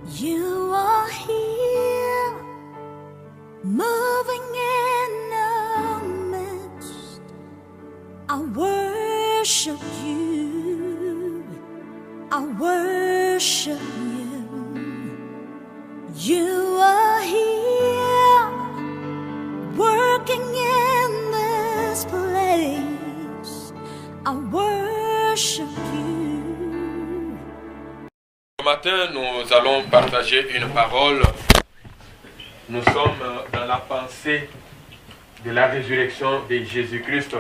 You are here, moving in our midst. I worship you, I worship you. You are here, working in this place. I worship you. Ce matin, nous allons partager une parole. Nous sommes dans la pensée de la résurrection de Jésus-Christ.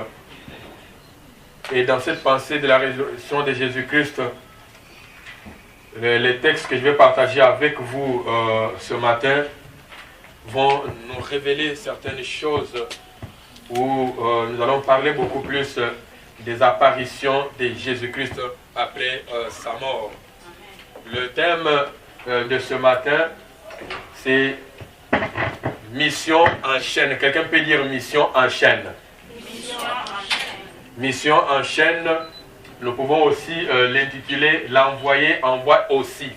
Et dans cette pensée de la résurrection de Jésus-Christ, les textes que je vais partager avec vous ce matin vont nous révéler certaines choses où nous allons parler beaucoup plus des apparitions de Jésus-Christ après sa mort. Le thème de ce matin, c'est mission en chaîne. Quelqu'un peut dire mission en chaîne? Mission en chaîne. Nous pouvons aussi l'intituler l'envoyé envoie aussi.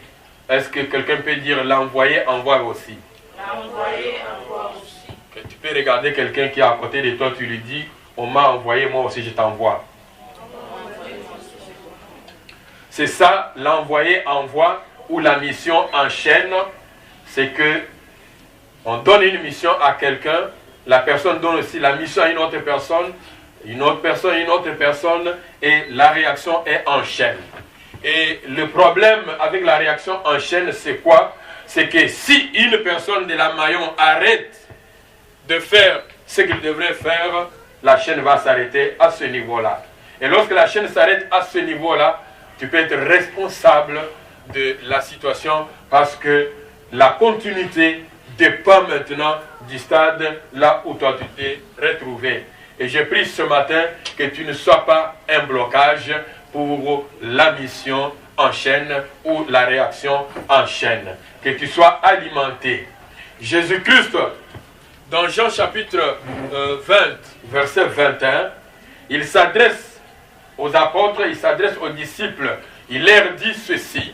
Est-ce que quelqu'un peut dire l'envoyé envoie aussi? L'envoyé envoie aussi. Que tu peux regarder quelqu'un qui est à côté de toi, tu lui dis on m'a envoyé, moi aussi je t'envoie. C'est ça, l'envoyé envoie ou la mission en chaîne. C'est que on donne une mission à quelqu'un, la personne donne aussi la mission à une autre personne, une autre personne, et la réaction est en chaîne. Et le problème avec la réaction en chaîne, c'est quoi? C'est que si une personne de la maillon arrête de faire ce qu'il devrait faire, la chaîne va s'arrêter à ce niveau-là. Et lorsque la chaîne s'arrête à ce niveau-là, tu peux être responsable de la situation parce que la continuité dépend maintenant du stade là où toi tu t'es retrouvé. Et je prie ce matin que tu ne sois pas un blocage pour la mission en chaîne ou la réaction en chaîne. Que tu sois alimenté. Jésus-Christ, dans Jean chapitre 20, verset 21, il s'adresse aux apôtres, il s'adresse aux disciples. Il leur dit ceci: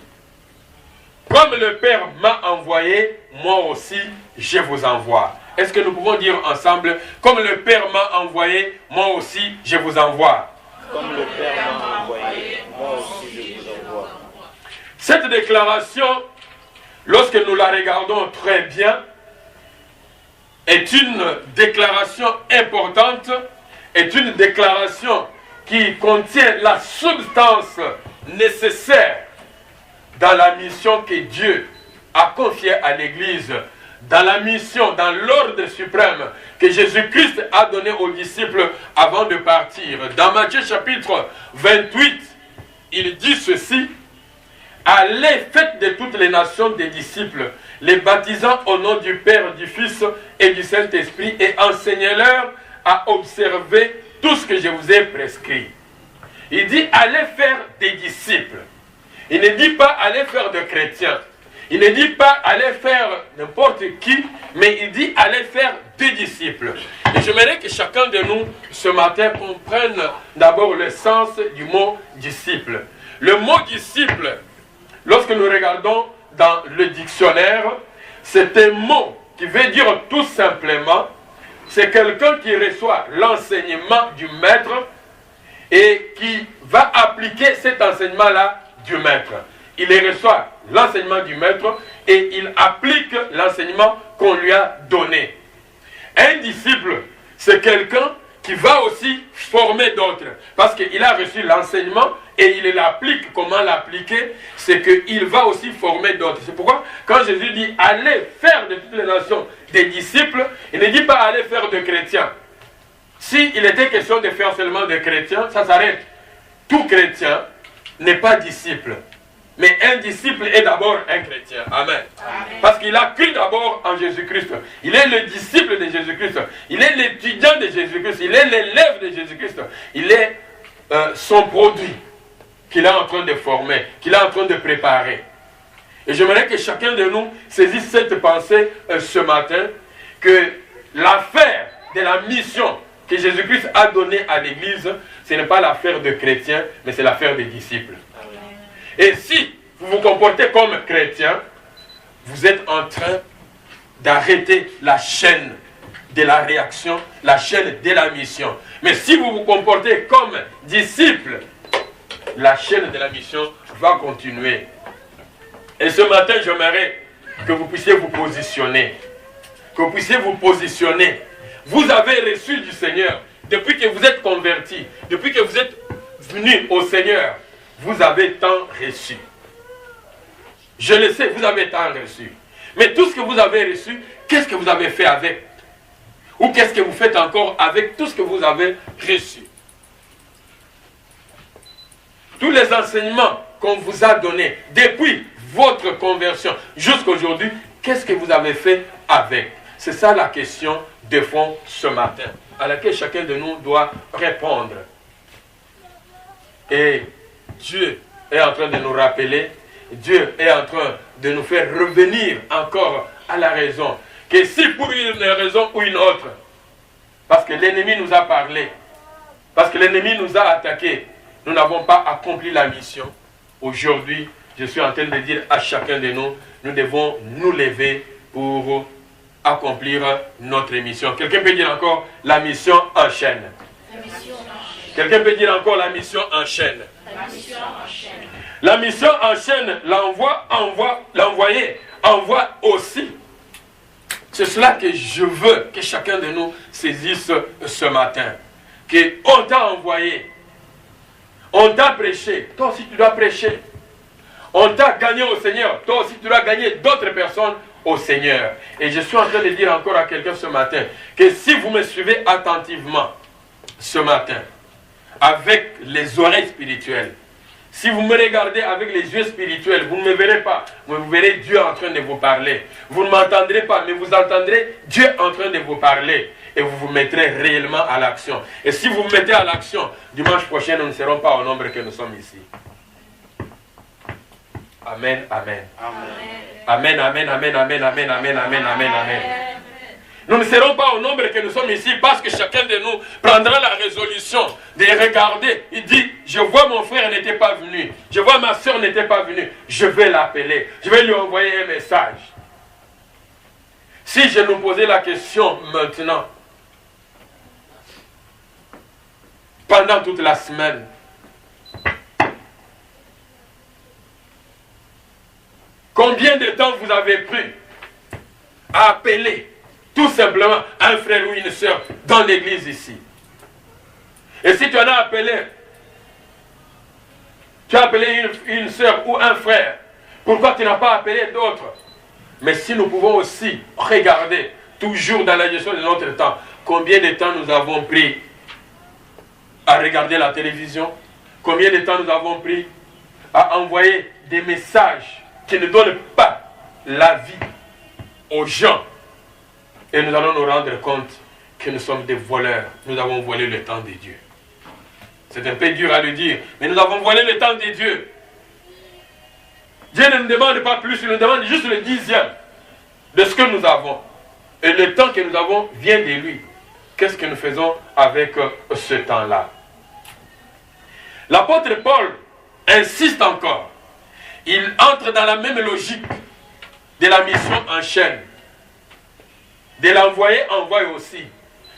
comme le Père m'a envoyé, moi aussi je vous envoie. Est-ce que nous pouvons dire ensemble: comme le Père m'a envoyé, moi aussi je vous envoie? Comme le Père m'a envoyé, moi aussi je vous envoie. Cette déclaration, lorsque nous la regardons très bien, est une déclaration importante, est une déclaration qui contient la substance nécessaire dans la mission que Dieu a confiée à l'Église, dans la mission, dans l'ordre suprême que Jésus-Christ a donné aux disciples avant de partir. Dans Matthieu chapitre 28, il dit ceci: allez, faites de toutes les nations des disciples, les baptisant au nom du Père, du Fils et du Saint-Esprit, et enseignez-leur à observer tout ce que je vous ai prescrit. Il dit allez faire des disciples. Il ne dit pas allez faire de chrétiens. Il ne dit pas allez faire n'importe qui, mais il dit allez faire des disciples. Et j'aimerais que chacun de nous ce matin comprenne d'abord le sens du mot disciple. Le mot disciple, lorsque nous regardons dans le dictionnaire, c'est un mot qui veut dire tout simplement, c'est quelqu'un qui reçoit l'enseignement du maître et qui va appliquer cet enseignement-là du maître. Il reçoit l'enseignement du maître et il applique l'enseignement qu'on lui a donné. Un disciple, c'est quelqu'un qui va aussi former d'autres. Parce qu'il a reçu l'enseignement et il l'applique. Comment l'appliquer? C'est qu'il va aussi former d'autres. C'est pourquoi quand Jésus dit allez faire de toutes les nations des disciples, il ne dit pas allez faire de chrétiens. S'il était question de faire seulement de chrétiens, ça s'arrête. Tout chrétien n'est pas disciple. Mais un disciple est d'abord un chrétien. Amen. Amen. Parce qu'il a cru d'abord en Jésus-Christ. Il est le disciple de Jésus-Christ. Il est l'étudiant de Jésus-Christ. Il est l'élève de Jésus-Christ. Il est son produit qu'il est en train de former, qu'il est en train de préparer. Et j'aimerais que chacun de nous saisisse cette pensée ce matin, que l'affaire de la mission que Jésus-Christ a donnée à l'Église, ce n'est pas l'affaire de chrétiens, mais c'est l'affaire des disciples. Et si vous vous comportez comme chrétien, vous êtes en train d'arrêter la chaîne de la réaction, la chaîne de la mission. Mais si vous vous comportez comme disciple, la chaîne de la mission va continuer. Et ce matin, j'aimerais que vous puissiez vous positionner. Que vous puissiez vous positionner. Vous avez reçu du Seigneur. Depuis que vous êtes converti, depuis que vous êtes venu au Seigneur, vous avez tant reçu. Je le sais, vous avez tant reçu. Mais tout ce que vous avez reçu, qu'est-ce que vous avez fait avec? Ou qu'est-ce que vous faites encore avec tout ce que vous avez reçu? Tous les enseignements qu'on vous a donnés depuis votre conversion jusqu'à aujourd'hui, qu'est-ce que vous avez fait avec? C'est ça la question de fond ce matin, à laquelle chacun de nous doit répondre. Et Dieu est en train de nous rappeler, Dieu est en train de nous faire revenir encore à la raison. Que si pour une raison ou une autre, parce que l'ennemi nous a parlé, parce que l'ennemi nous a attaqués, nous n'avons pas accompli la mission. Aujourd'hui, je suis en train de dire à chacun de nous, nous devons nous lever pour accomplir notre mission. Quelqu'un peut dire encore, la mission enchaîne. Quelqu'un peut dire encore, la mission enchaîne. La mission enchaîne, l'envoyé envoie aussi. C'est cela que je veux que chacun de nous saisisse ce matin. Qu'on t'a envoyé, on t'a prêché, toi aussi tu dois prêcher. On t'a gagné au Seigneur, toi aussi tu dois gagner d'autres personnes au Seigneur. Et je suis en train de dire encore à quelqu'un ce matin, que si vous me suivez attentivement ce matin, avec les oreilles spirituelles, si vous me regardez avec les yeux spirituels, vous ne me verrez pas, mais vous verrez Dieu en train de vous parler. Vous ne m'entendrez pas, mais vous entendrez Dieu en train de vous parler. Et vous vous mettrez réellement à l'action. Et si vous vous mettez à l'action, dimanche prochain, nous ne serons pas au nombre que nous sommes ici. Amen, amen. Amen, amen, amen, amen, amen, amen, amen, amen, amen. Nous ne serons pas au nombre que nous sommes ici parce que chacun de nous prendra la résolution de regarder. Il dit, je vois mon frère n'était pas venu. Je vois ma soeur n'était pas venue. Je vais l'appeler. Je vais lui envoyer un message. Si je nous posais la question maintenant, pendant toute la semaine, combien de temps vous avez pris à appeler tout simplement un frère ou une soeur dans l'église ici? Et si tu en as appelé, tu as appelé une soeur ou un frère, pourquoi tu n'as pas appelé d'autres? Mais si nous pouvons aussi regarder, toujours dans la gestion de notre temps, combien de temps nous avons pris à regarder la télévision, combien de temps nous avons pris à envoyer des messages qui ne donnent pas la vie aux gens. Et nous allons nous rendre compte que nous sommes des voleurs. Nous avons volé le temps de Dieu. C'est un peu dur à le dire, mais nous avons volé le temps de Dieu. Dieu ne nous demande pas plus, il nous demande juste le 10e de ce que nous avons. Et le temps que nous avons vient de lui. Qu'est-ce que nous faisons avec ce temps-là? L'apôtre Paul insiste encore. Il entre dans la même logique de la mission en chaîne. De l'envoyer, envoie aussi.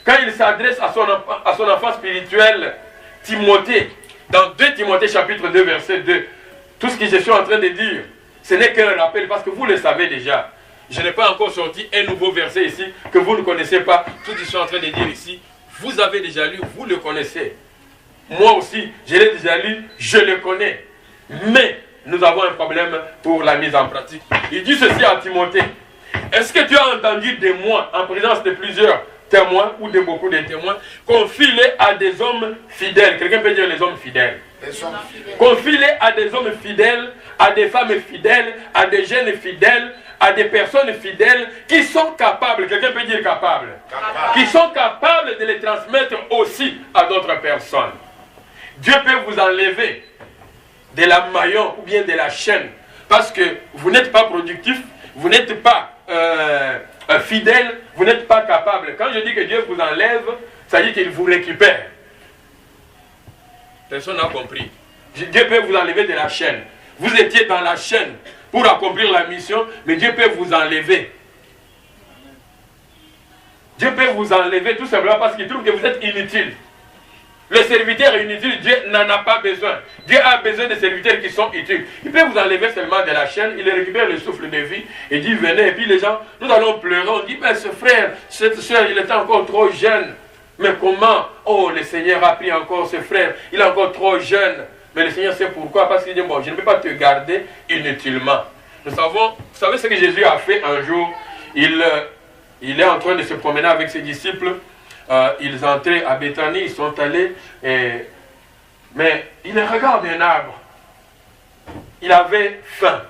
Quand il s'adresse à son enfant spirituel, Timothée, dans 2 Timothée chapitre 2 verset 2, tout ce que je suis en train de dire, ce n'est qu'un rappel parce que vous le savez déjà. Je n'ai pas encore sorti un nouveau verset ici que vous ne connaissez pas. Tout ce que je suis en train de dire ici, vous avez déjà lu, vous le connaissez. Moi aussi, je l'ai déjà lu, je le connais. Mais nous avons un problème pour la mise en pratique. Il dit ceci à Timothée. Est-ce que tu as entendu de moi, en présence de plusieurs témoins ou de beaucoup de témoins, confie-les à des hommes fidèles? Quelqu'un peut dire les hommes fidèles. Confie-les à des hommes fidèles, à des femmes fidèles, à des jeunes fidèles, à des personnes fidèles qui sont capables, quelqu'un peut dire capable, qui sont capables de les transmettre aussi à d'autres personnes. Dieu peut vous enlever de la maillon ou bien de la chaîne parce que vous n'êtes pas productif, vous n'êtes pas fidèle, vous n'êtes pas capable. Quand je dis que Dieu vous enlève, ça dit qu'il vous récupère. Personne n'a compris. Dieu peut vous enlever de la chaîne. Vous étiez dans la chaîne pour accomplir la mission, mais Dieu peut vous enlever. Dieu peut vous enlever tout simplement parce qu'il trouve que vous êtes inutile. Le serviteur inutile, Dieu n'en a pas besoin. Dieu a besoin de serviteurs qui sont utiles. Il peut vous enlever seulement de la chaîne, il récupère le souffle de vie et dit venez. Et puis les gens, nous allons pleurer. On dit mais ce frère, cette soeur, il était encore trop jeune. Mais comment? Oh, le Seigneur a pris encore ce frère, il est encore trop jeune. Mais le Seigneur sait pourquoi, parce qu'il dit bon, je ne peux pas te garder inutilement. Vous savez ce que Jésus a fait un jour? Il est en train de se promener avec ses disciples. Ils entraient à Béthanie, ils sont allés, mais il regarde un arbre. Il avait faim.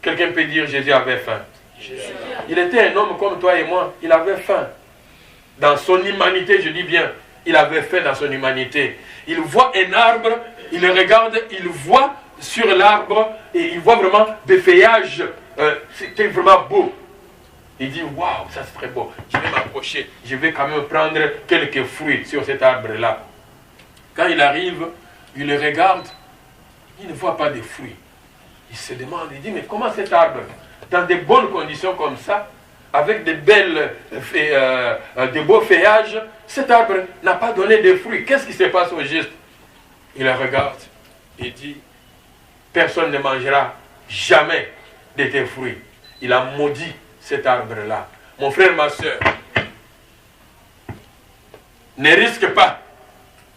Quelqu'un peut dire Jésus avait faim. Il était un homme comme toi et moi, il avait faim. Dans son humanité, je dis bien, il avait faim dans son humanité. Il voit un arbre, il le regarde, il voit sur l'arbre, et il voit vraiment des feuillages. C'était vraiment beau. Il dit, waouh, ça c'est très beau. Je vais m'approcher. Je vais quand même prendre quelques fruits sur cet arbre-là. Quand il arrive, il le regarde. Il ne voit pas de fruits. Il se demande, il dit, mais comment cet arbre, dans de bonnes conditions comme ça, avec de beaux feuillages, cet arbre n'a pas donné de fruits. Qu'est-ce qui se passe au juste? Il le regarde. Il dit, personne ne mangera jamais de tes fruits. Il a maudit cet arbre-là. Mon frère, ma soeur, ne risque pas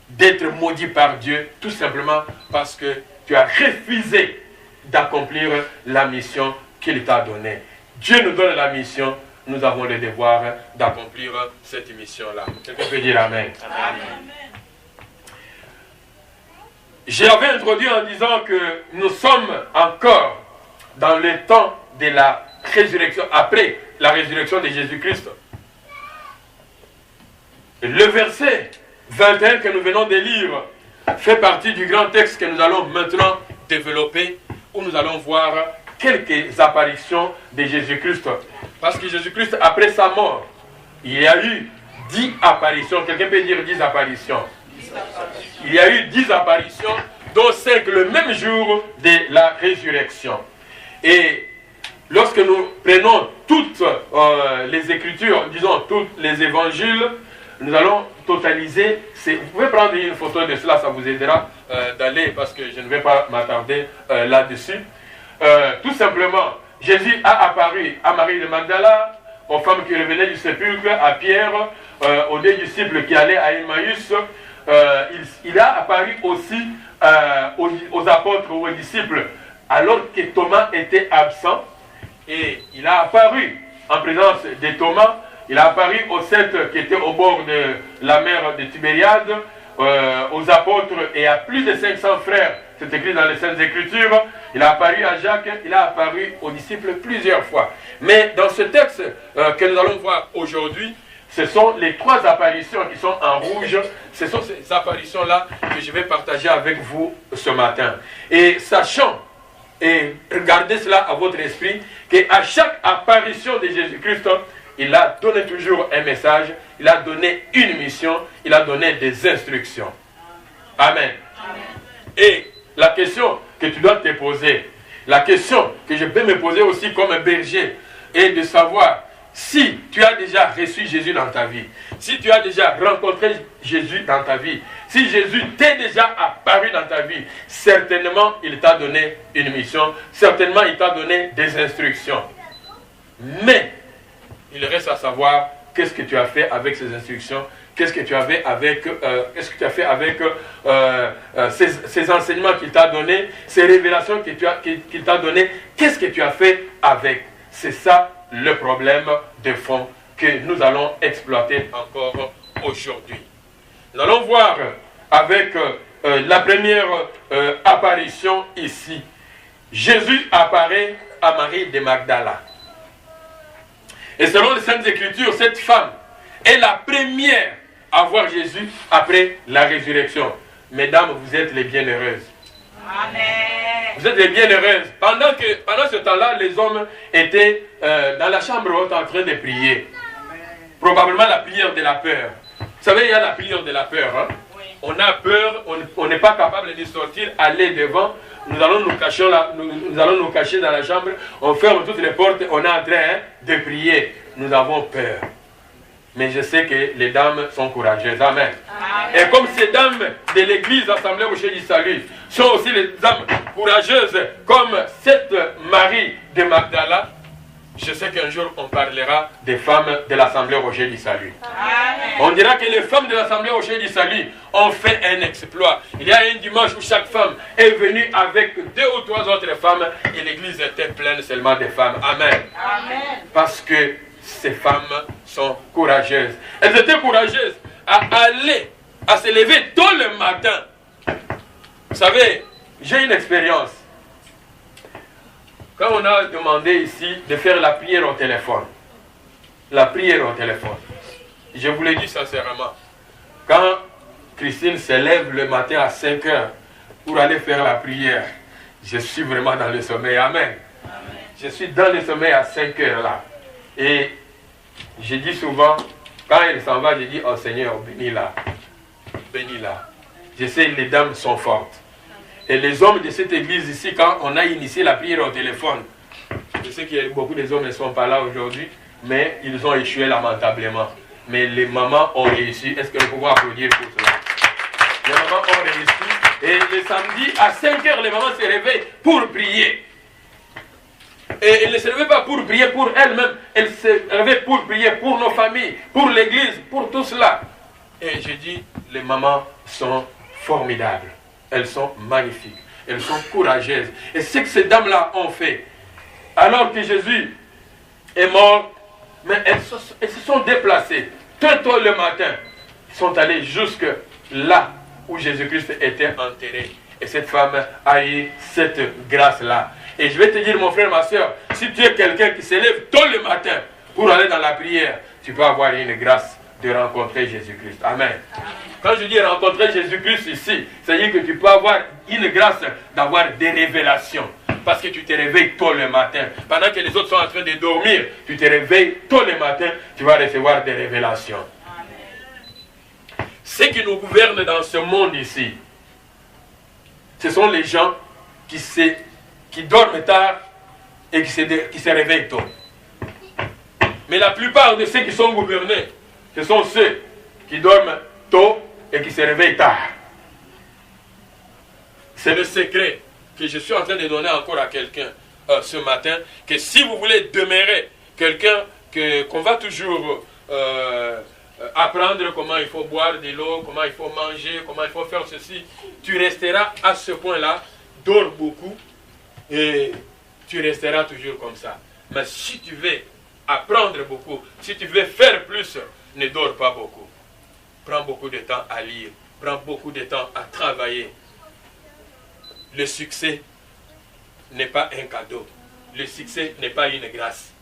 d'être maudit par Dieu tout simplement parce que tu as refusé d'accomplir la mission qu'il t'a donnée. Dieu nous donne la mission, nous avons le devoir d'accomplir cette mission-là. Quelqu'un peut dire Amen. Amen. J'avais introduit en disant que nous sommes encore dans le temps de la résurrection, après la résurrection de Jésus-Christ. Le verset 21 que nous venons de lire fait partie du grand texte que nous allons maintenant développer, où nous allons voir quelques apparitions de Jésus-Christ. Parce que Jésus-Christ, après sa mort, il y a eu 10 apparitions. Quelqu'un peut dire 10 apparitions? Il y a eu 10 apparitions, dont 5 le même jour de la résurrection. Et lorsque nous prenons toutes les Écritures, disons tous les évangiles, nous allons totaliser. Vous pouvez prendre une photo de cela, ça vous aidera d'aller, parce que je ne vais pas m'attarder là-dessus. Tout simplement, Jésus a apparu à Marie de Magdala, aux femmes qui revenaient du sépulcre, à Pierre, aux 2 disciples qui allaient à Emmaüs. Il a apparu aussi aux apôtres ou aux disciples, alors que Thomas était absent. Et il a apparu en présence de Thomas. Il a apparu aux 7 qui étaient au bord de la mer de Tibériade, aux apôtres et à plus de 500 frères. C'est écrit dans les Saintes Écritures. Il a apparu à Jacques, il a apparu aux disciples plusieurs fois. Mais dans ce texte que nous allons voir aujourd'hui, ce sont les 3 apparitions qui sont en rouge. Ce sont ces apparitions-là que je vais partager avec vous ce matin. Et sachant, et regardez cela à votre esprit, qu'à chaque apparition de Jésus-Christ, il a donné toujours un message, il a donné une mission, il a donné des instructions. Amen. Amen. Et la question que tu dois te poser, la question que je peux me poser aussi comme berger, est de savoir si tu as déjà reçu Jésus dans ta vie, si tu as déjà rencontré Jésus dans ta vie, si Jésus t'est déjà apparu dans ta vie, certainement il t'a donné une mission, certainement il t'a donné des instructions. Mais il reste à savoir qu'est-ce que tu as fait avec ces instructions, qu'est-ce que tu as fait avec, ces enseignements qu'il t'a donnés, ces révélations qu'il t'a données, qu'est-ce que tu as fait avec. C'est ça le problème de fond que nous allons exploiter encore aujourd'hui. Nous allons voir avec la première apparition ici. Jésus apparaît à Marie de Magdala. Et selon les Saintes Écritures, cette femme est la première à voir Jésus après la résurrection. Mesdames, vous êtes les bienheureuses. Amen. Vous êtes les bienheureuses. Pendant ce temps-là, les hommes étaient dans la chambre haute en train de prier. Amen. Probablement la prière de la peur. Vous savez, il y a la prière de la peur. Hein? Oui. on a peur, on n'est pas capable de sortir, aller devant, nous allons nous cacher, nous allons nous cacher dans la chambre, on ferme toutes les portes, on est en train de prier. Nous avons peur. Mais je sais que les dames sont courageuses. Amen. Amen. Et comme ces dames de l'église Assemblée Rocher du Salut sont aussi les dames courageuses, comme cette Marie de Magdala, je sais qu'un jour on parlera des femmes de l'Assemblée Rocher du Salut. Amen. On dira que les femmes de l'Assemblée Rocher du Salut ont fait un exploit. Il y a un dimanche où chaque femme est venue avec 2 ou 3 autres femmes et l'église était pleine seulement de femmes. Amen. Amen. Parce que ces femmes sont courageuses. Elles étaient courageuses à aller, à se lever tôt le matin. Vous savez, j'ai une expérience. Quand on a demandé ici de faire la prière au téléphone, je vous l'ai dit sincèrement, quand Christine se lève le matin à 5 heures pour aller faire la prière, je suis vraiment dans le sommeil. Amen. Amen. Je suis dans le sommeil à 5 heures là. Et je dis souvent, quand elle s'en va, je dis, oh Seigneur, bénis-la. Bénis-la. Je sais, les dames sont fortes. Et les hommes de cette église ici, quand on a initié la prière au téléphone, je sais qu'il y a beaucoup des hommes qui ne sont pas là aujourd'hui, mais ils ont échoué lamentablement. Mais les mamans ont réussi. Est-ce que nous pouvons applaudir pour cela? Les mamans ont réussi. Et le samedi, à 5 heures, les mamans se réveillent pour prier. Et elles ne se réveillent pas pour prier pour elles-mêmes, elles se réveillent pour prier pour nos familles, pour l'église, pour tout cela. Et je dis, les mamans sont formidables. Elles sont magnifiques. Elles sont courageuses. Et ce que ces dames-là ont fait, alors que Jésus est mort, mais elles se sont déplacées. Tôt le matin, ils sont allés jusque là où Jésus-Christ était enterré. Et cette femme a eu cette grâce-là. Et je vais te dire, mon frère, ma soeur, si tu es quelqu'un qui se lève tôt le matin pour aller dans la prière, tu peux avoir une grâce de rencontrer Jésus-Christ. Amen. Amen. Quand je dis rencontrer Jésus-Christ ici, c'est-à-dire que tu peux avoir une grâce d'avoir des révélations. Parce que tu te réveilles tôt le matin. Pendant que les autres sont en train de dormir, tu te réveilles tôt le matin, tu vas recevoir des révélations. Amen. Ceux qui nous gouvernent dans ce monde ici, ce sont les gens qui dorment tard et qui se réveillent tôt. Mais la plupart de ceux qui sont gouvernés, ce sont ceux qui dorment tôt et qui se réveillent tard. C'est le secret que je suis en train de donner encore à quelqu'un ce matin, que si vous voulez demeurer quelqu'un qu'on va toujours apprendre comment il faut boire de l'eau, comment il faut manger, comment il faut faire ceci, tu resteras à ce point-là, dors beaucoup, et tu resteras toujours comme ça. Mais si tu veux apprendre beaucoup, si tu veux faire plus, ne dors pas beaucoup. Prends beaucoup de temps à lire, prends beaucoup de temps à travailler. Le succès n'est pas un cadeau. Le succès n'est pas une grâce.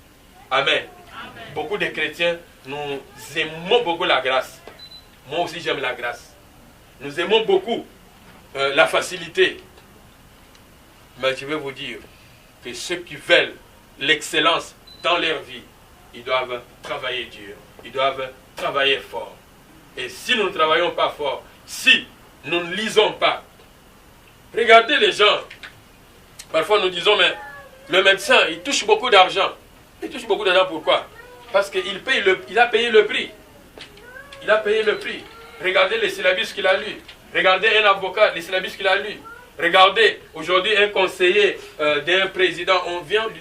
Amen. Amen. Beaucoup de chrétiens, nous aimons beaucoup la grâce. Moi aussi j'aime la grâce. Nous aimons beaucoup la facilité. Mais je vais vous dire que ceux qui veulent l'excellence dans leur vie, ils doivent travailler dur. Ils doivent travailler fort. Et si nous ne travaillons pas fort, si nous ne lisons pas, regardez les gens. Parfois nous disons, mais le médecin, il touche beaucoup d'argent. Il touche beaucoup d'argent pourquoi? Parce qu'il a payé le prix. Il a payé le prix. Regardez les syllabus qu'il a lus. Regardez un avocat, les syllabus qu'il a lus. Regardez, aujourd'hui, un conseiller d'un président,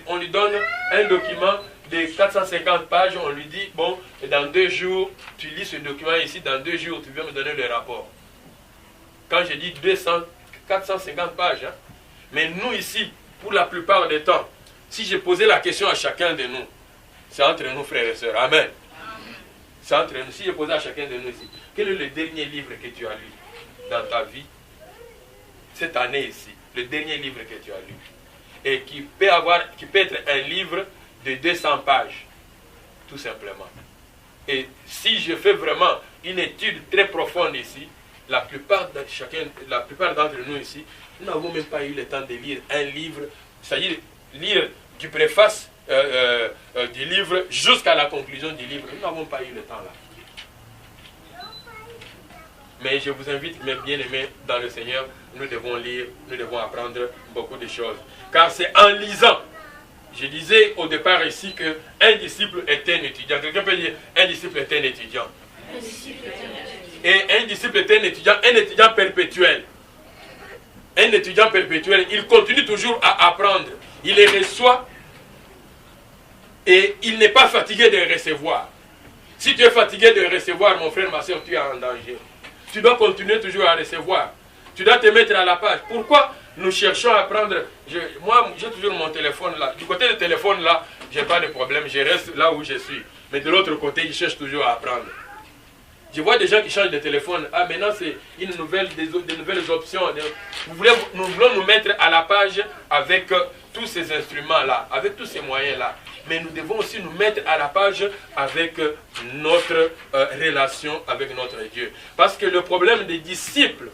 on lui donne un document de 450 pages, on lui dit, bon, dans 2 jours, tu lis ce document ici, dans 2 jours, tu viens me donner le rapport. Quand je dis 450 pages, hein, mais nous ici, pour la plupart des temps, si j'ai posé la question à chacun de nous, c'est entre nous, frères et sœurs, amen. C'est entre nous. Si j'ai posé à chacun de nous ici, quel est le dernier livre que tu as lu dans ta vie, cette année ici, le dernier livre que tu as lu, et qui peut être un livre de 200 pages, tout simplement. Et si je fais vraiment une étude très profonde ici, la plupart d'entre nous ici, nous n'avons même pas eu le temps de lire un livre, c'est-à-dire lire du préface du livre jusqu'à la conclusion du livre. Nous n'avons pas eu le temps là. Mais je vous invite, mes bien-aimés dans le Seigneur, nous devons lire, nous devons apprendre beaucoup de choses. Car c'est en lisant. Je disais au départ ici qu'un disciple est un étudiant. Quelqu'un peut dire un disciple est un étudiant. Et un disciple est un étudiant perpétuel. Un étudiant perpétuel, il continue toujours à apprendre. Il les reçoit et il n'est pas fatigué de recevoir. Si tu es fatigué de recevoir, mon frère, ma soeur, tu es en danger. Tu dois continuer toujours à recevoir. Tu dois te mettre à la page. Pourquoi nous cherchons à apprendre? Moi, j'ai toujours mon téléphone là. Du côté du téléphone là, je n'ai pas de problème. Je reste là où je suis. Mais de l'autre côté, ils cherchent toujours à apprendre. Je vois des gens qui changent de téléphone. Ah, maintenant, c'est des nouvelles options. Nous voulons nous mettre à la page avec tous ces instruments-là, avec tous ces moyens-là. Mais nous devons aussi nous mettre à la page avec notre relation avec notre Dieu. Parce que le problème des disciples,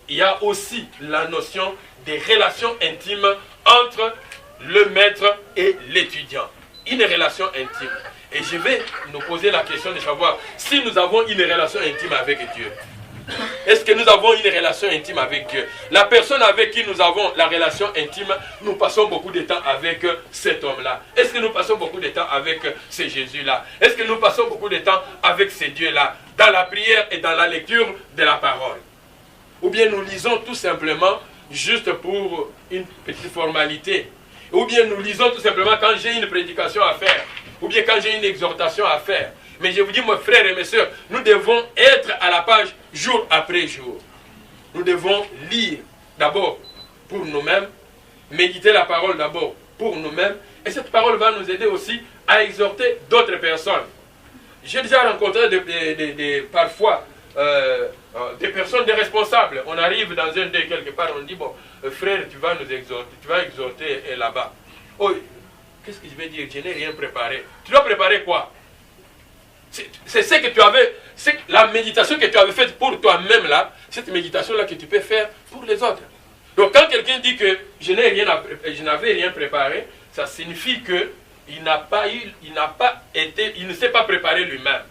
il y a aussi la notion des relations intimes entre le maître et l'étudiant. Une relation intime. Et je vais nous poser la question de savoir si nous avons une relation intime avec Dieu. Est-ce que nous avons une relation intime avec Dieu? La personne avec qui nous avons la relation intime, nous passons beaucoup de temps avec cet homme-là. Est-ce que nous passons beaucoup de temps avec ce Jésus-là? Est-ce que nous passons beaucoup de temps avec ce Dieu-là, dans la prière et dans la lecture de la parole? Ou bien nous lisons tout simplement juste pour une petite formalité? Ou bien nous lisons tout simplement quand j'ai une prédication à faire? Ou bien quand j'ai une exhortation à faire? Mais je vous dis, mes frères et mes sœurs, nous devons être à la page jour après jour. Nous devons lire d'abord pour nous-mêmes, méditer la parole d'abord pour nous-mêmes, et cette parole va nous aider aussi à exhorter d'autres personnes. J'ai déjà rencontré parfois des personnes, des responsables. On arrive dans un dé quelque part, on dit, bon, frère, tu vas nous exhorter, tu vas exhorter là-bas. Oh, qu'est-ce que je vais dire? Je n'ai rien préparé. Tu dois préparer quoi? C'est ce que tu avais, c'est la méditation que tu avais faite pour toi-même là, cette méditation-là que tu peux faire pour les autres. Donc quand quelqu'un dit que je n'avais rien préparé, ça signifie qu'il ne s'est pas préparé lui-même.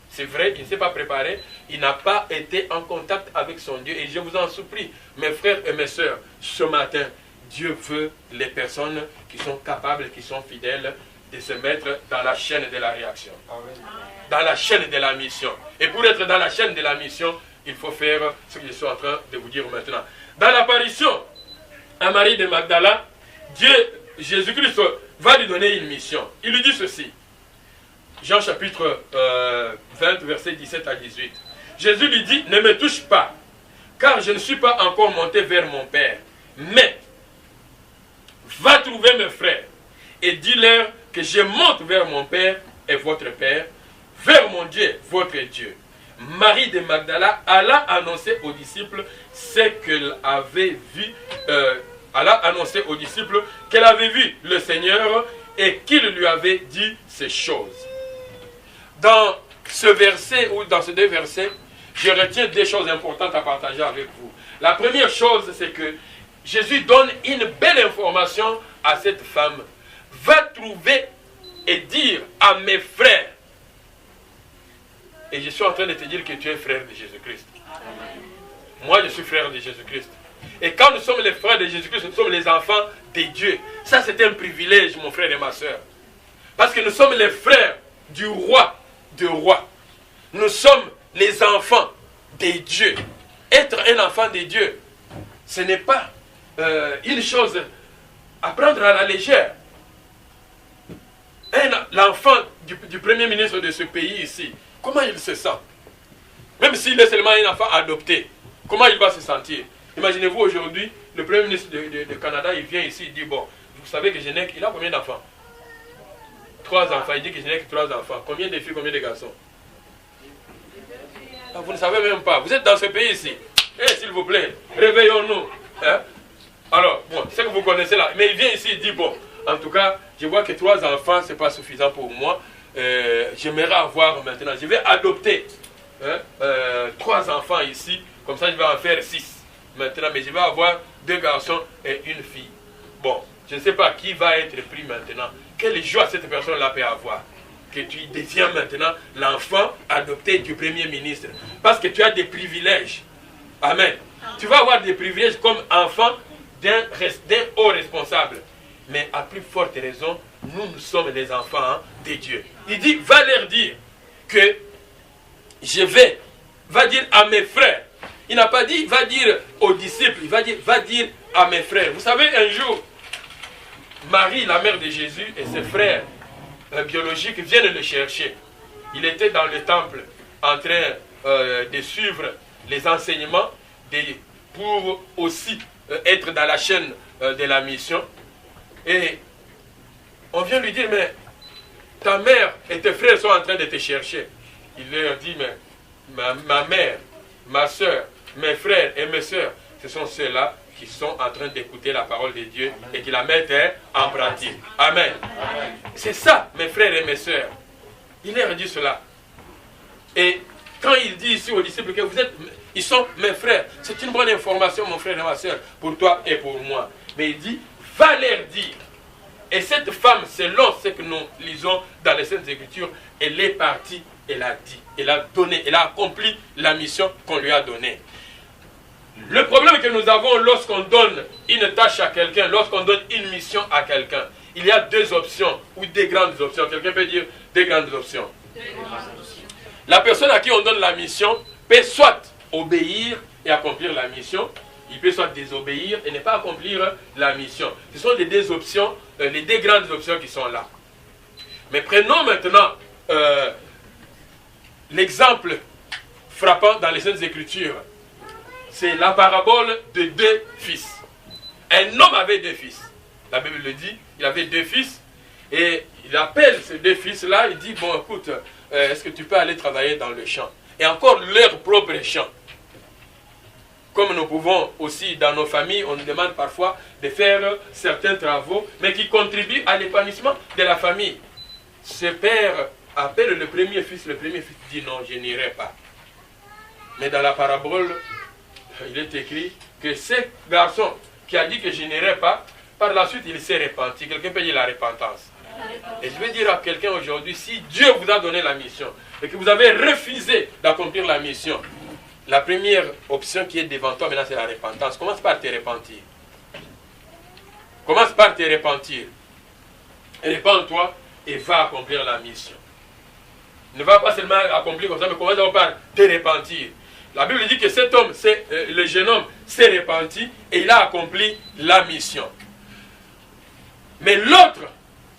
C'est vrai, il ne s'est pas préparé, il n'a pas été en contact avec son Dieu. Et je vous en supplie, mes frères et mes sœurs, ce matin, Dieu veut les personnes qui sont capables, qui sont fidèles, de se mettre dans la chaîne de la réaction. Dans la chaîne de la mission. Et pour être dans la chaîne de la mission, il faut faire ce que je suis en train de vous dire maintenant. Dans l'apparition à Marie de Magdala, Jésus-Christ va lui donner une mission. Il lui dit ceci. Jean chapitre 20, verset 17 à 18. Jésus lui dit, ne me touche pas, car je ne suis pas encore monté vers mon Père. Mais, va trouver mes frères et dis-leur que je monte vers mon Père et votre Père, vers mon Dieu, votre Dieu. Marie de Magdala alla annoncer aux disciples ce qu'elle avait vu, qu'elle avait vu le Seigneur et qu'il lui avait dit ces choses. Dans ce verset ou dans ces deux versets, je retiens deux choses importantes à partager avec vous. La première chose, c'est que Jésus donne une belle information à cette femme. Va trouver et dire à mes frères. Et je suis en train de te dire que tu es frère de Jésus-Christ. Moi, je suis frère de Jésus-Christ. Et quand nous sommes les frères de Jésus-Christ, nous sommes les enfants de Dieu. Ça, c'est un privilège, mon frère et ma soeur. Parce que nous sommes les frères du roi de rois. Nous sommes les enfants de Dieu. Être un enfant de Dieu, ce n'est pas une chose à prendre à la légère. L'enfant du premier ministre de ce pays ici, comment il se sent? Même s'il est seulement un enfant adopté, comment il va se sentir? Imaginez-vous aujourd'hui, le premier ministre de Canada, il vient ici, il dit, bon, vous savez que il a combien d'enfants? 3 enfants, il dit que je n'ai que 3 enfants. Combien de filles, combien de garçons? Ah, vous ne savez même pas, vous êtes dans ce pays ici. Eh, s'il vous plaît, réveillons-nous. Hein? Alors, bon, c'est que vous connaissez là. Mais il vient ici, il dit, bon, en tout cas, je vois que 3 enfants, ce n'est pas suffisant pour moi. J'aimerais avoir maintenant, je vais adopter 3 enfants ici. Comme ça, je vais en faire 6 maintenant. Mais je vais avoir 2 garçons et une fille. Bon, je ne sais pas qui va être pris maintenant. Quelle joie cette personne-là peut avoir. que tu deviens maintenant l'enfant adopté du Premier ministre. Parce que tu as des privilèges. Amen. Tu vas avoir des privilèges comme enfant d'un haut responsable. Mais à plus forte raison, nous sommes les enfants de Dieu. Il dit, va leur dire que je vais, va dire à mes frères. Il n'a pas dit, va dire aux disciples, il va dire à mes frères. Vous savez, un jour, Marie, la mère de Jésus, et ses frères biologiques viennent le chercher. Il était dans le temple en train de suivre les enseignements pour aussi être dans la chaîne de la mission. Et on vient lui dire, mais ta mère et tes frères sont en train de te chercher. Il leur dit, mais ma mère, ma soeur, mes frères et mes soeurs, ce sont ceux-là qui sont en train d'écouter la parole de Dieu et qui la mettent en pratique. Amen. Amen. C'est ça, mes frères et mes soeurs. Il leur dit cela. Et quand il dit ici aux disciples que ils sont mes frères, c'est une bonne information, mon frère et ma soeur, pour toi et pour moi. Mais il dit, va leur dire. Et cette femme, selon ce que nous lisons dans les Saintes Écritures, elle est partie, elle a dit, elle a donné, elle a accompli la mission qu'on lui a donnée. Le problème que nous avons lorsqu'on donne une tâche à quelqu'un, lorsqu'on donne une mission à quelqu'un, il y a deux options, ou des grandes options. Quelqu'un peut dire des grandes options. La personne à qui on donne la mission peut soit obéir et accomplir la mission, il peut soit désobéir et ne pas accomplir la mission. Ce sont les deux options, les deux grandes options qui sont là. Mais prenons maintenant l'exemple frappant dans les Saintes Écritures. C'est la parabole de deux fils. Un homme avait deux fils. La Bible le dit, il avait deux fils. Et il appelle ces deux fils-là, il dit, bon écoute, est-ce que tu peux aller travailler dans le champ? Et encore leur propre champ. Comme nous pouvons aussi, dans nos familles, on nous demande parfois de faire certains travaux, mais qui contribuent à l'épanouissement de la famille. Ce père appelle le premier fils dit non, je n'irai pas. Mais dans la parabole, il est écrit que ce garçon qui a dit que je n'irai pas, par la suite il s'est repenti. Quelqu'un peut dire la repentance. Et je vais dire à quelqu'un aujourd'hui, si Dieu vous a donné la mission et que vous avez refusé d'accomplir la mission, la première option qui est devant toi maintenant c'est la repentance. Commence par te repentir. Commence par te repentir. Répands-toi et va accomplir la mission. Ne va pas seulement accomplir comme ça, mais commence d'abord par te repentir. La Bible dit que cet homme, le jeune homme, s'est repenti et il a accompli la mission. Mais l'autre,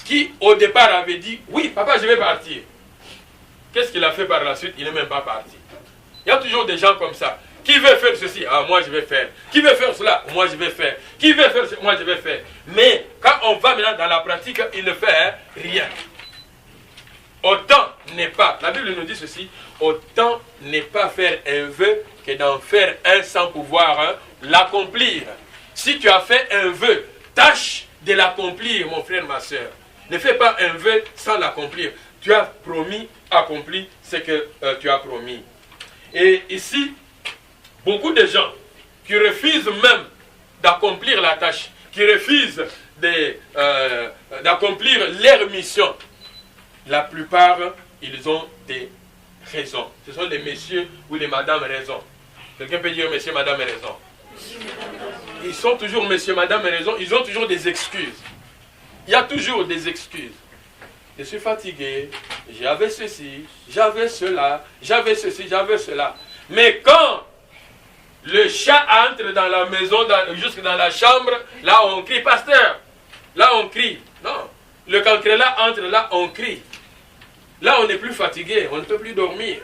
qui au départ avait dit, oui, papa, je vais partir. Qu'est-ce qu'il a fait par la suite? Il n'est même pas parti. Il y a toujours des gens comme ça. Qui veut faire ceci? Ah, moi je vais faire. Qui veut faire cela? Moi je vais faire. Qui veut faire cela? Moi je vais faire. Mais quand on va maintenant dans la pratique, il ne fait rien. Autant n'est pas, la Bible nous dit ceci, autant n'est pas faire un vœu que d'en faire un sans pouvoir l'accomplir. Si tu as fait un vœu, tâche de l'accomplir, mon frère, ma soeur. Ne fais pas un vœu sans l'accomplir. Tu as promis, accompli ce que tu as promis. Et ici, beaucoup de gens qui refusent même d'accomplir la tâche, qui refusent d'accomplir leur mission, la plupart, ils ont des raisons. Ce sont les messieurs ou les madames raison. Quelqu'un peut dire monsieur, madame raison. Ils sont toujours monsieur, madame raison. Ils ont toujours des excuses. Il y a toujours des excuses. Je suis fatigué, j'avais ceci, j'avais cela, j'avais ceci, j'avais cela. Mais quand le chat entre dans la maison, jusque dans la chambre, là on crie, pasteur, là on crie. Non, le cancrélat entre, là on crie. Là on n'est plus fatigué, on ne peut plus dormir.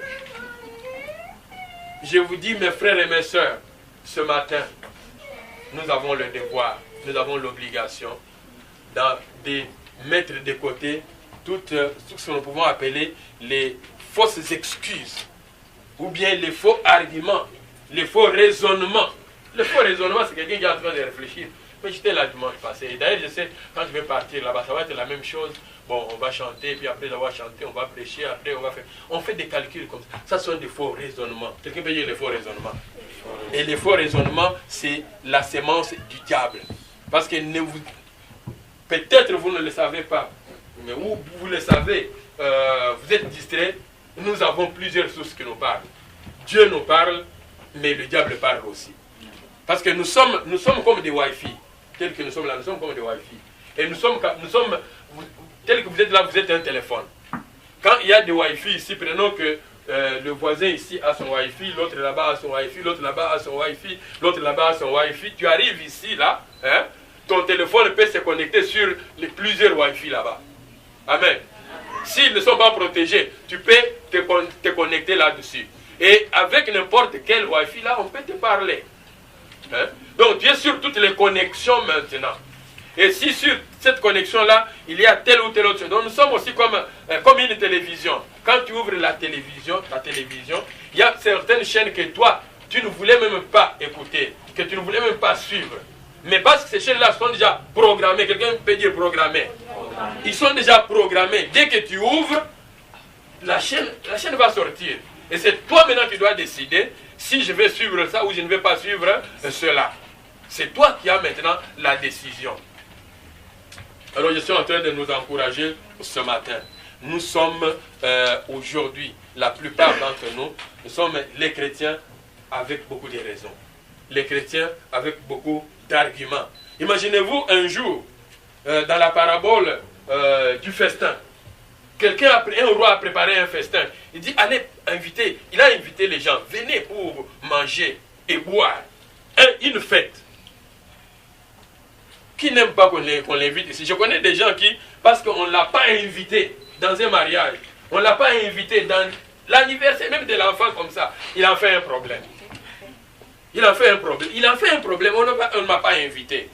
Je vous dis, mes frères et mes sœurs, ce matin, nous avons le devoir, nous avons l'obligation de mettre de côté tout ce que nous pouvons appeler les fausses excuses, ou bien les faux arguments, les faux raisonnements. Le faux raisonnement, c'est quelqu'un qui est en train de réfléchir. Mais j'étais là dimanche passé. Et d'ailleurs, je sais, quand je vais partir là-bas, ça va être la même chose. Bon, on va chanter, puis après avoir chanté, on va prêcher, après on va faire... On fait des calculs comme ça. Ça sont des faux raisonnements. Quelqu'un peut dire les faux raisonnements. Et les faux raisonnements, c'est la sémence du diable. Parce que peut-être vous ne le savez pas, mais vous le savez, vous êtes distrait, nous avons plusieurs sources qui nous parlent. Dieu nous parle, mais le diable parle aussi. Parce que nous sommes comme des Wi-Fi. Tels que nous sommes là, nous sommes comme des Wi-Fi. Et nous sommes tels que vous êtes là, vous êtes un téléphone. Quand il y a des Wi-Fi ici, prenons que le voisin ici a son Wi-Fi, l'autre là-bas a son Wi-Fi, l'autre là-bas a son Wi-Fi, l'autre là-bas a son Wi-Fi. Tu arrives ici, là, hein, ton téléphone peut se connecter sur les plusieurs Wi-Fi là-bas. Amen. S'ils ne sont pas protégés, tu peux te connecter là-dessus. Et avec n'importe quel Wi-Fi là, on peut te parler. Hein? Donc tu es sur toutes les connexions maintenant. Et si sur cette connexion-là, il y a telle ou telle autre chose. Donc nous sommes aussi comme une télévision. Quand tu ouvres ta télévision, il y a certaines chaînes que toi, tu ne voulais même pas écouter, que tu ne voulais même pas suivre. Mais parce que ces chaînes-là sont déjà programmées, quelqu'un peut dire programmées. Ils sont déjà programmés. Dès que tu ouvres, la chaîne va sortir. Et c'est toi maintenant qui dois décider si je vais suivre ça ou je ne vais pas suivre cela. C'est toi qui as maintenant la décision. Alors je suis en train de nous encourager ce matin. Nous sommes aujourd'hui, la plupart d'entre nous, nous sommes les chrétiens avec beaucoup de raisons. Les chrétiens avec beaucoup d'arguments. Imaginez-vous un jour, dans la parabole du festin, un roi a préparé un festin. Il dit, allez inviter, il a invité les gens, venez pour manger et boire. Une fête. Qui n'aime pas qu'on l'invite ici? Je connais des gens qui, parce qu'on ne l'a pas invité dans un mariage, on ne l'a pas invité dans l'anniversaire même de l'enfant comme ça, il en fait un problème. Il en fait un problème, on ne m'a pas invité.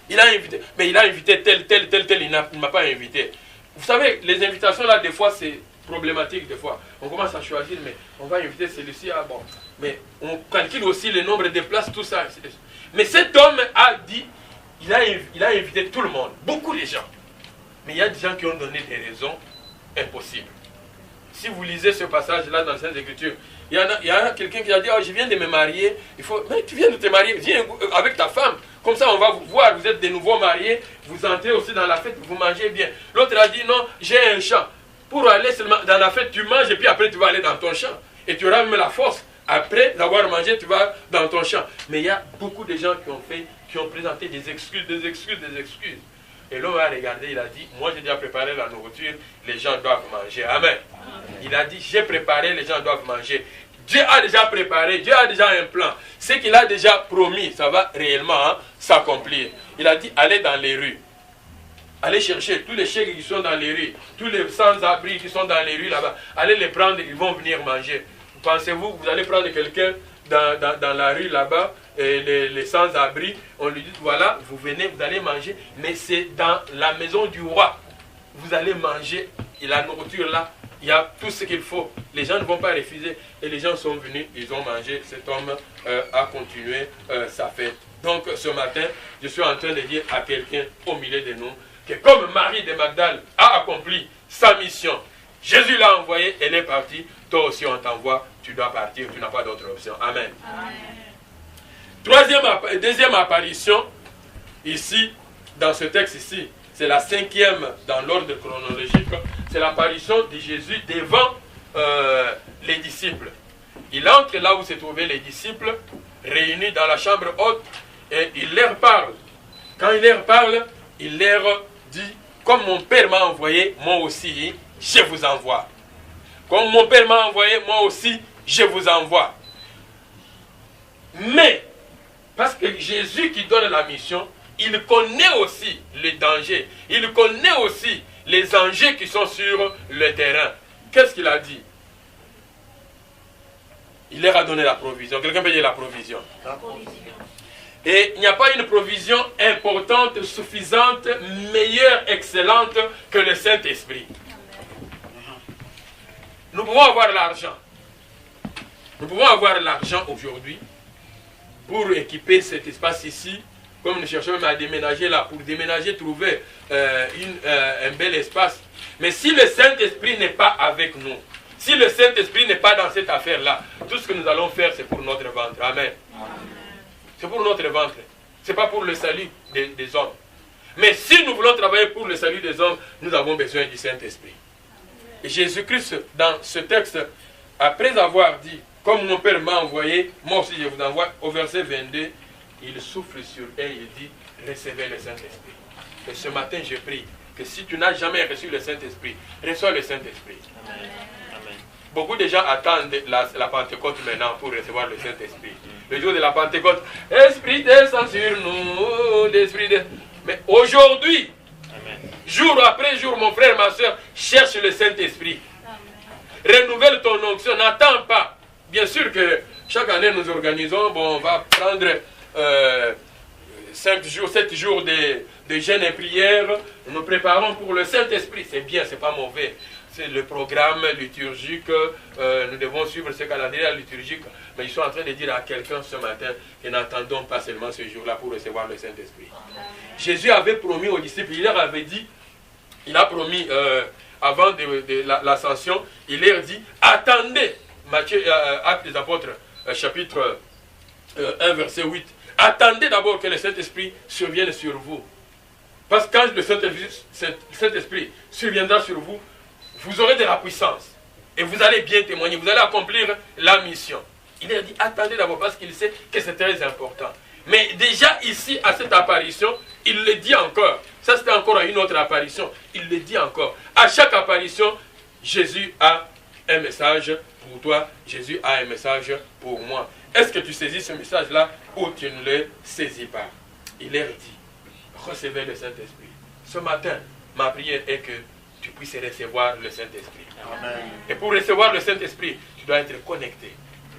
Il a invité, mais il a invité tel, il ne m'a pas invité. Vous savez, les invitations là, des fois, c'est problématique, des fois. On commence à choisir, mais on va inviter celui-ci, ah bon. Mais on calcule aussi le nombre de places, tout ça. Mais cet homme a dit, il a invité tout le monde, beaucoup de gens. Mais il y a des gens qui ont donné des raisons impossibles. Si vous lisez ce passage-là dans les Saintes Écritures, il y a quelqu'un qui a dit, oh, je viens de me marier. Mais tu viens de te marier, viens avec ta femme. Comme ça, on va vous voir, vous êtes de nouveaux mariés, vous entrez aussi dans la fête, vous mangez bien. L'autre a dit, non, j'ai un champ. Pour aller seulement dans la fête, tu manges et puis après, tu vas aller dans ton champ. Et tu auras même la force. Après avoir mangé, tu vas dans ton champ. Mais il y a beaucoup de gens qui ont présenté des excuses. Et l'homme a regardé, il a dit, moi j'ai déjà préparé la nourriture, les gens doivent manger. Amen. Il a dit, j'ai préparé, les gens doivent manger. Dieu a déjà préparé, Dieu a déjà un plan. Ce qu'il a déjà promis, ça va réellement s'accomplir. Il a dit, allez dans les rues. Allez chercher tous les chèques qui sont dans les rues, tous les sans-abri qui sont dans les rues là-bas. Allez les prendre, ils vont venir manger. Pensez-vous, vous allez prendre quelqu'un dans la rue là-bas, et les sans-abri, on lui dit, voilà, vous venez, vous allez manger, mais c'est dans la maison du roi. Vous allez manger, et la nourriture là, il y a tout ce qu'il faut. Les gens ne vont pas refuser. Et les gens sont venus, ils ont mangé. Cet homme a continué sa fête. Donc ce matin, je suis en train de dire à quelqu'un au milieu de nous, que comme Marie de Magdale a accompli sa mission, Jésus l'a envoyé, elle est partie, toi aussi on t'envoie, tu dois partir, tu n'as pas d'autre option. Amen. Deuxième apparition, ici, dans ce texte ici, c'est la 5e dans l'ordre chronologique, c'est l'apparition de Jésus devant les disciples. Il entre là où se trouvaient les disciples, réunis dans la chambre haute, et il leur parle. Quand il leur parle, il leur dit, comme mon Père m'a envoyé, moi aussi, je vous envoie. Comme mon Père m'a envoyé, moi aussi, je vous envoie. Mais, parce que Jésus qui donne la mission, il connaît aussi les dangers. Il connaît aussi les enjeux qui sont sur le terrain. Qu'est-ce qu'il a dit? Il leur a donné la provision. Quelqu'un peut dire la provision? La provision. Et il n'y a pas une provision importante, suffisante, meilleure, excellente que le Saint-Esprit. Nous pouvons avoir l'argent. Nous pouvons avoir l'argent aujourd'hui pour équiper cet espace ici, comme nous cherchons même à déménager là, pour déménager, trouver un bel espace. Mais si le Saint-Esprit n'est pas avec nous, si le Saint-Esprit n'est pas dans cette affaire-là, tout ce que nous allons faire, c'est pour notre ventre. Amen. C'est pour notre ventre. Ce n'est pas pour le salut des hommes. Mais si nous voulons travailler pour le salut des hommes, nous avons besoin du Saint-Esprit. Jésus-Christ, dans ce texte, après avoir dit, comme mon Père m'a envoyé, moi aussi je vous envoie, au verset 22, il souffle sur elle, il dit, recevez le Saint-Esprit. Et ce matin, je prie que si tu n'as jamais reçu le Saint-Esprit, reçois le Saint-Esprit. Beaucoup de gens attendent la Pentecôte maintenant pour recevoir le Saint-Esprit. Le jour de la Pentecôte, Esprit descend sur nous, l'Esprit descend. Mais aujourd'hui, jour après jour, mon frère, ma soeur, cherche le Saint-Esprit. Renouvelle ton onction, n'attends pas. Bien sûr que chaque année nous organisons, bon, on va prendre 7 jours de jeûne et prière. Nous nous préparons pour le Saint-Esprit. C'est bien, c'est pas mauvais. C'est le programme liturgique. Nous devons suivre ce calendrier liturgique. Mais ils sont en train de dire à quelqu'un ce matin que n'attendons pas seulement ce jour-là pour recevoir le Saint-Esprit. Jésus avait promis aux disciples, il leur avait dit, il a promis avant l'ascension, il leur dit, attendez, Matthieu, Actes des Apôtres, chapitre 1, verset 8, attendez d'abord que le Saint-Esprit survienne sur vous. Parce que quand le Saint-Esprit surviendra sur vous, vous aurez de la puissance. Et vous allez bien témoigner, vous allez accomplir la mission. Il leur dit, attendez d'abord, parce qu'il sait que c'est très important. Mais déjà ici, à cette apparition, il le dit encore. Ça, c'était encore une autre apparition. Il le dit encore. À chaque apparition, Jésus a un message pour toi. Jésus a un message pour moi. Est-ce que tu saisis ce message-là ou tu ne le saisis pas? Il leur dit, recevez le Saint-Esprit. Ce matin, ma prière est que tu puisses recevoir le Saint-Esprit. Et pour recevoir le Saint-Esprit, tu dois être connecté.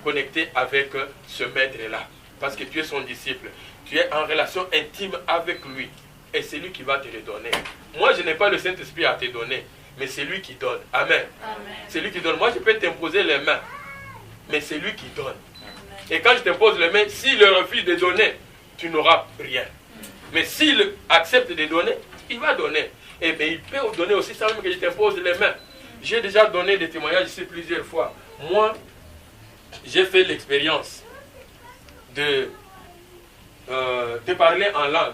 Connecté avec ce maître-là. Parce que tu es son disciple. Tu es en relation intime avec lui. Et c'est lui qui va te le donner. Moi, je n'ai pas le Saint-Esprit à te donner. Mais c'est lui qui donne. Amen. C'est lui qui donne. Moi, je peux t'imposer les mains. Mais c'est lui qui donne. Et quand je t'impose les mains, s'il refuse de donner, tu n'auras rien. Mais s'il accepte de donner, il va donner. Et bien, il peut donner aussi sans même que je t'impose les mains. J'ai déjà donné des témoignages ici plusieurs fois. Moi, j'ai fait l'expérience de parler en langue.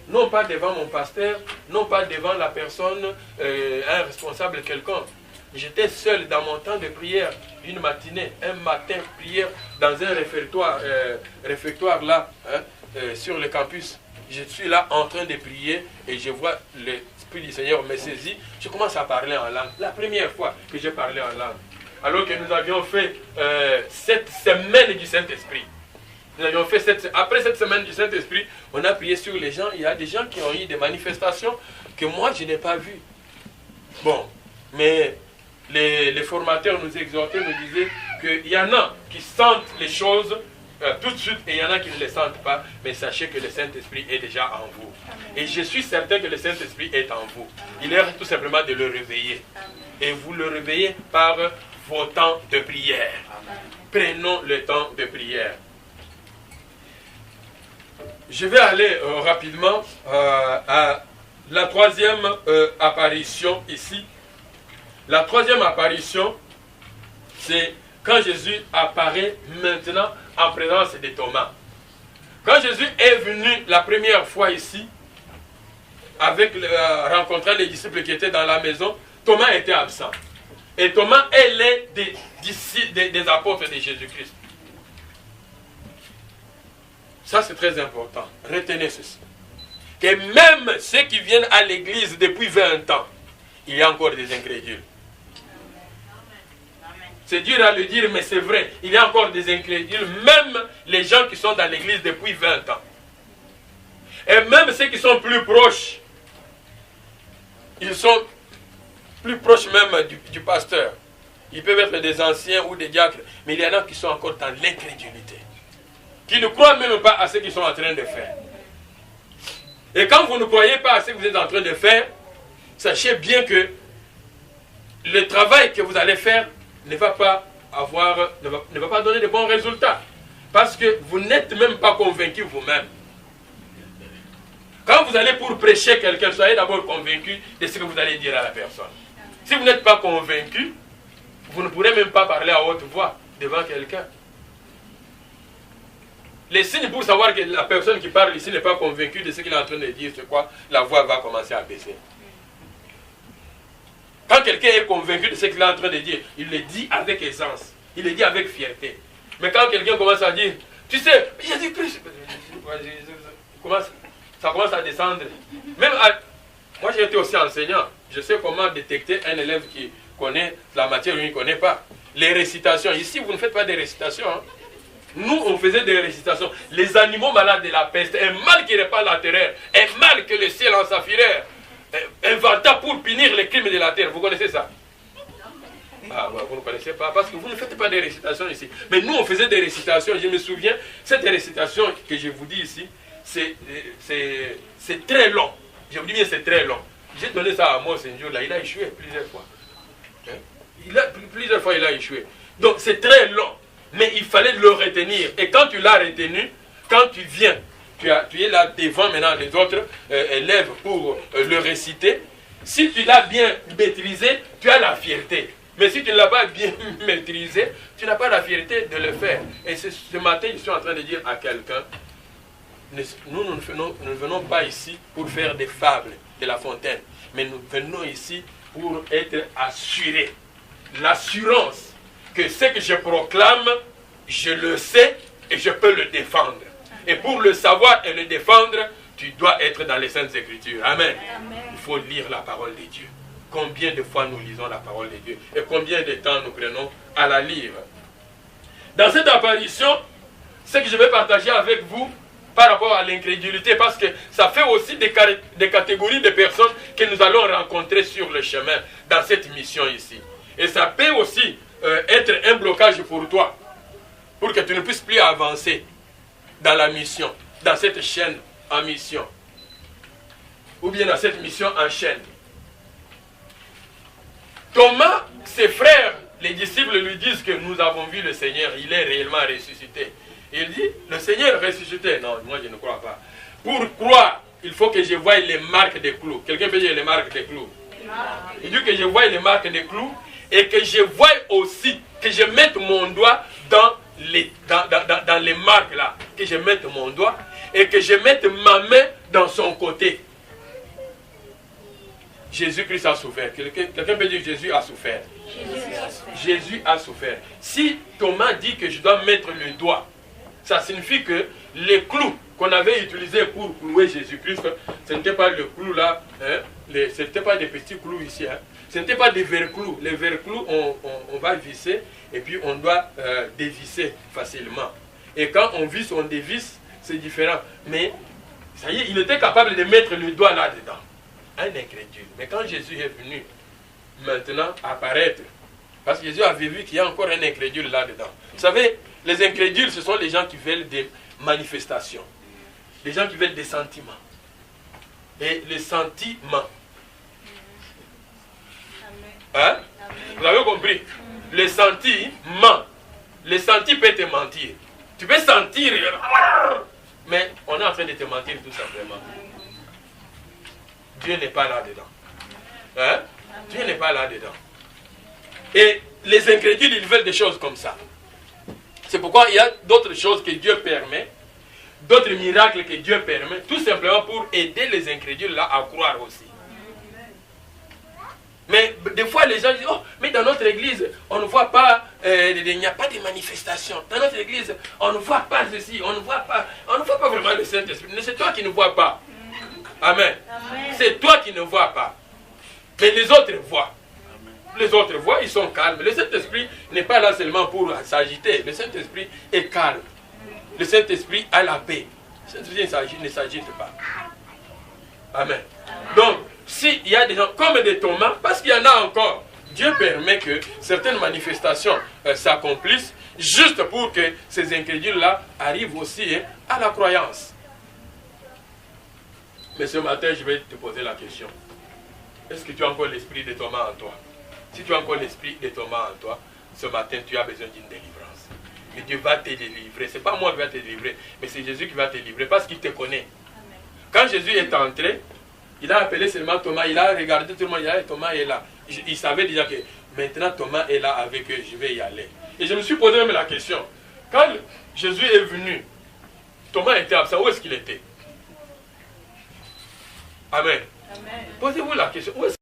Non pas devant mon pasteur, non pas devant la personne, un responsable quelconque. J'étais seul dans mon temps de prière, une matinée, un matin, prière dans un réfectoire là, sur le campus. Je suis là en train de prier et je vois l'Esprit du Seigneur me saisir. Je commence à parler en langue. La première fois que j'ai parlé en langue. Alors que nous avions fait cette semaine du Saint-Esprit. Nous avions fait après cette semaine du Saint-Esprit, on a prié sur les gens. Il y a des gens qui ont eu des manifestations que moi je n'ai pas vues. Bon, mais les formateurs nous exhortaient, nous disaient qu'il y en a qui sentent les choses tout de suite et il y en a qui ne les sentent pas. Mais sachez que le Saint-Esprit est déjà en vous. Et je suis certain que le Saint-Esprit est en vous. Il est tout simplement de le réveiller. Et vous le réveillez par vos temps de prière. Prenons le temps de prière. Je vais aller rapidement à la troisième apparition ici. La troisième apparition, c'est quand Jésus apparaît maintenant en présence de Thomas. Quand Jésus est venu la première fois ici, rencontrant les disciples qui étaient dans la maison, Thomas était absent. Et Thomas est l'un des apôtres de Jésus-Christ. Ça, c'est très important. Retenez ceci. Que même ceux qui viennent à l'église depuis 20 ans, il y a encore des incrédules. C'est dur à le dire, mais c'est vrai. Il y a encore des incrédules, même les gens qui sont dans l'église depuis 20 ans. Et même ceux qui sont plus proches, ils sont plus proches même du pasteur. Ils peuvent être des anciens ou des diacres, mais il y en a qui sont encore dans l'incrédulité. Qui ne croient même pas à ce qu'ils sont en train de faire. Et quand vous ne croyez pas à ce que vous êtes en train de faire, sachez bien que le travail que vous allez faire ne va pas donner de bons résultats. Parce que vous n'êtes même pas convaincu vous-même. Quand vous allez pour prêcher quelqu'un, soyez d'abord convaincu de ce que vous allez dire à la personne. Si vous n'êtes pas convaincu, vous ne pourrez même pas parler à haute voix devant quelqu'un. Les signes pour savoir que la personne qui parle ici n'est pas convaincue de ce qu'il est en train de dire, c'est quoi? La voix va commencer à baisser. Quand quelqu'un est convaincu de ce qu'il est en train de dire, il le dit avec aisance. Il le dit avec fierté. Mais quand quelqu'un commence à dire, tu sais, Jésus-Christ, ça commence à descendre. Même moi j'ai été aussi enseignant. Je sais comment détecter un élève qui connaît la matière ou il ne connaît pas. Les récitations. Ici, vous ne faites pas des récitations. Hein. Nous, on faisait des récitations. Les animaux malades de la peste, un mal qui répand la terreur, un mal que le ciel en sa fureur inventa pour punir les crimes de la terre. Vous connaissez ça? Ah, vous ne connaissez pas, parce que vous ne faites pas des récitations ici. Mais nous, on faisait des récitations. Je me souviens, cette récitation que je vous dis ici, c'est très long. Je vous dis bien, c'est très long. J'ai donné ça à moi ce jour-là. Il a échoué plusieurs fois. Plusieurs fois, il a échoué. Donc, c'est très long. Mais il fallait le retenir. Et quand tu l'as retenu, quand tu viens, tu es là devant maintenant les autres élèves pour le réciter. Si tu l'as bien maîtrisé, tu as la fierté. Mais si tu ne l'as pas bien maîtrisé, tu n'as pas la fierté de le faire. Et ce matin, je suis en train de dire à quelqu'un, nous ne venons pas ici pour faire des fables de La Fontaine. Mais nous venons ici pour être assurés. L'assurance que ce que je proclame, je le sais et je peux le défendre. Et pour le savoir et le défendre, tu dois être dans les Saintes Écritures. Amen. Amen. Il faut lire la parole de Dieu. Combien de fois nous lisons la parole de Dieu et combien de temps nous prenons à la lire. Dans cette apparition, ce que je vais partager avec vous par rapport à l'incrédulité, parce que ça fait aussi des catégories de personnes que nous allons rencontrer sur le chemin dans cette mission ici. Et ça peut aussi être un blocage pour toi, pour que tu ne puisses plus avancer dans la mission, dans cette chaîne en mission, ou bien dans cette mission en chaîne. Thomas, ses frères, les disciples lui disent que nous avons vu le Seigneur, il est réellement ressuscité. Il dit, le Seigneur est ressuscité. Non, moi je ne crois pas. Pour croire, il faut que je voie les marques des clous. Quelqu'un peut dire les marques des clous? Il dit que je voie les marques des clous et que je voie aussi, que je mette mon doigt dans les marques là. Que je mette mon doigt et que je mette ma main dans son côté. Jésus-Christ a souffert. Quelqu'un peut dire Jésus a souffert. Jésus a souffert. Si Thomas dit que je dois mettre le doigt, ça signifie que les clous qu'on avait utilisés pour clouer Jésus-Christ, ce n'était pas le clou là, hein, ce n'était pas des petits clous ici, hein, ce n'était pas des verres clous. Les verres clous, on va visser et puis on doit dévisser facilement. Et quand on visse, on dévisse, c'est différent. Mais ça y est, il était capable de mettre le doigt là-dedans. Un incrédule. Mais quand Jésus est venu maintenant apparaître, parce que Jésus avait vu qu'il y a encore un incrédule là-dedans. Vous savez, les incrédules, ce sont les gens qui veulent des manifestations. Les gens qui veulent des sentiments. Et les sentiments. Hein? Vous avez compris? Les sentiments. Les sentis peuvent te mentir. Tu peux sentir, mais on est en train de te mentir tout simplement. Dieu n'est pas là-dedans. Hein? Dieu n'est pas là-dedans. Et les incrédules, ils veulent des choses comme ça. C'est pourquoi il y a d'autres choses que Dieu permet, d'autres miracles que Dieu permet, tout simplement pour aider les incrédules là à croire aussi. Mais des fois, les gens disent, oh, mais dans notre église, on ne voit pas, il n'y a pas de manifestation. Dans notre église, on ne voit pas ceci, on ne voit pas vraiment le Saint-Esprit. Mais c'est toi qui ne vois pas. Amen. Amen. C'est toi qui ne vois pas. Mais les autres voient. Les autres voient, ils sont calmes. Le Saint-Esprit n'est pas là seulement pour s'agiter. Le Saint-Esprit est calme. Le Saint-Esprit a la paix. Le Saint-Esprit ne s'agite pas. Amen. Donc, s'il y a des gens comme des Thomas, parce qu'il y en a encore, Dieu permet que certaines manifestations s'accomplissent juste pour que ces incrédules-là arrivent aussi à la croyance. Mais ce matin, je vais te poser la question. Est-ce que tu as encore l'esprit de Thomas en toi? Si tu as encore l'esprit de Thomas en toi, ce matin, tu as besoin d'une délivrance. Et Dieu va te délivrer. Ce n'est pas moi qui vais te délivrer, mais c'est Jésus qui va te délivrer parce qu'il te connaît. Quand Jésus est entré, il a appelé seulement Thomas. Il a regardé tout le monde. Il a dit, Thomas est là. Il savait déjà que maintenant Thomas est là avec eux. Je vais y aller. Et je me suis posé même la question. Quand Jésus est venu, Thomas était absent. Où est-ce qu'il était? Amen. Amen. Posez-vous la question. Où est-ce